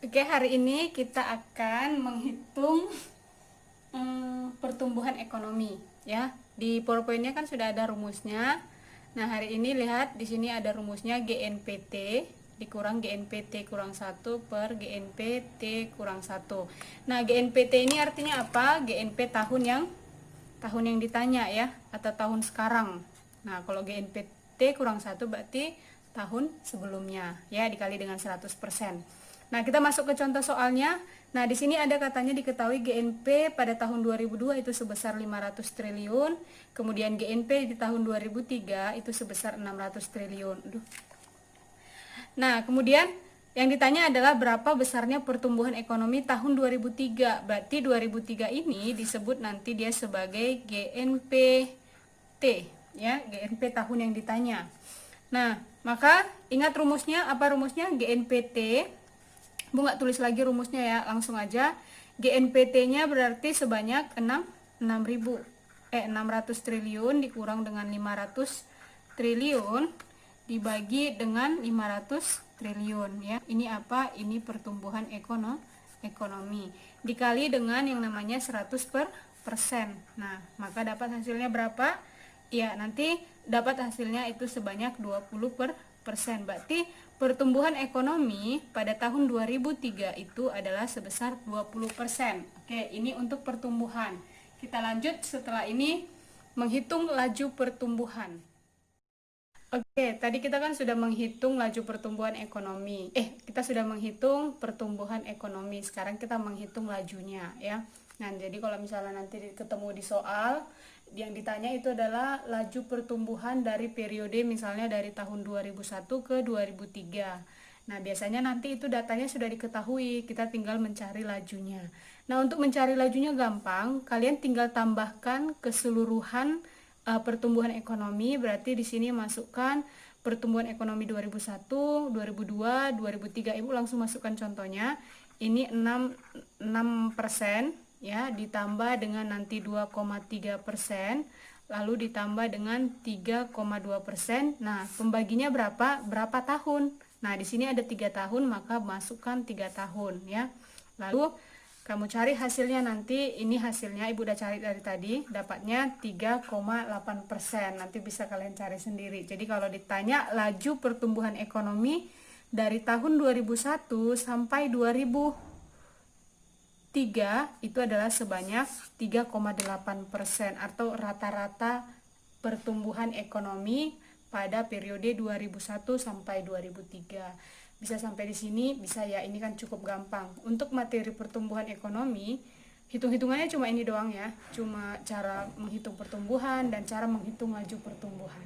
Oke, hari ini kita akan menghitung pertumbuhan ekonomi ya. Di PowerPoint-nya kan sudah ada rumusnya. Nah, hari ini lihat di sini ada rumusnya GNPT dikurang GNPT kurang 1 per GNPT kurang 1. Nah, GNPT ini artinya apa? GNP tahun yang ditanya ya, atau tahun sekarang. Nah, kalau GNPT kurang 1 berarti tahun sebelumnya ya, dikali dengan 100%. Nah, kita masuk ke contoh soalnya. Nah, di sini ada katanya diketahui GNP pada tahun 2002 itu sebesar 500 triliun, kemudian GNP di tahun 2003 itu sebesar 600 triliun. Nah, kemudian yang ditanya adalah berapa besarnya pertumbuhan ekonomi tahun 2003. Berarti 2003 ini disebut nanti dia sebagai GNPT ya, GNP tahun yang ditanya. Nah, maka ingat rumusnya, apa rumusnya? GNPT. Bu nggak tulis lagi rumusnya ya, langsung aja. GNPT-nya berarti sebanyak 600 triliun dikurang dengan 500 triliun dibagi dengan 500 triliun ya. Ini apa? Ini pertumbuhan ekonomi dikali dengan yang namanya 100%. Nah, maka dapat hasilnya berapa? Ya, nanti dapat hasilnya itu sebanyak 20%. Berarti pertumbuhan ekonomi pada tahun 2003 itu adalah sebesar 20%. Oke, ini untuk pertumbuhan. Kita lanjut setelah ini menghitung laju pertumbuhan. Oke, tadi kita kan sudah menghitung laju pertumbuhan ekonomi. Kita sudah menghitung pertumbuhan ekonomi. Sekarang kita menghitung lajunya ya. Nah, jadi kalau misalnya nanti ketemu di soal, yang ditanya itu adalah laju pertumbuhan dari periode misalnya dari tahun 2001 ke 2003. Nah, biasanya nanti itu datanya sudah diketahui, kita tinggal mencari lajunya. Nah, untuk mencari lajunya gampang, kalian tinggal tambahkan keseluruhan pertumbuhan ekonomi. Berarti di sini masukkan pertumbuhan ekonomi 2001, 2002, 2003. Ibu langsung masukkan contohnya. Ini 6% ya, ditambah dengan nanti 2,3%, lalu ditambah dengan 3,2%. Nah, pembaginya berapa tahun? Nah, di sini ada 3 tahun, maka masukkan 3 tahun ya. Lalu kamu cari hasilnya nanti. Ini hasilnya ibu udah cari dari tadi, dapatnya 3,8%. Nanti bisa kalian cari sendiri. Jadi kalau ditanya laju pertumbuhan ekonomi dari tahun 2001 sampai 2003 itu adalah sebanyak 3,8% atau rata-rata pertumbuhan ekonomi pada periode 2001 sampai 2003. Bisa sampai di sini, bisa ya, ini kan cukup gampang. Untuk materi pertumbuhan ekonomi, hitung-hitungannya cuma ini doang ya. Cuma cara menghitung pertumbuhan dan cara menghitung laju pertumbuhan.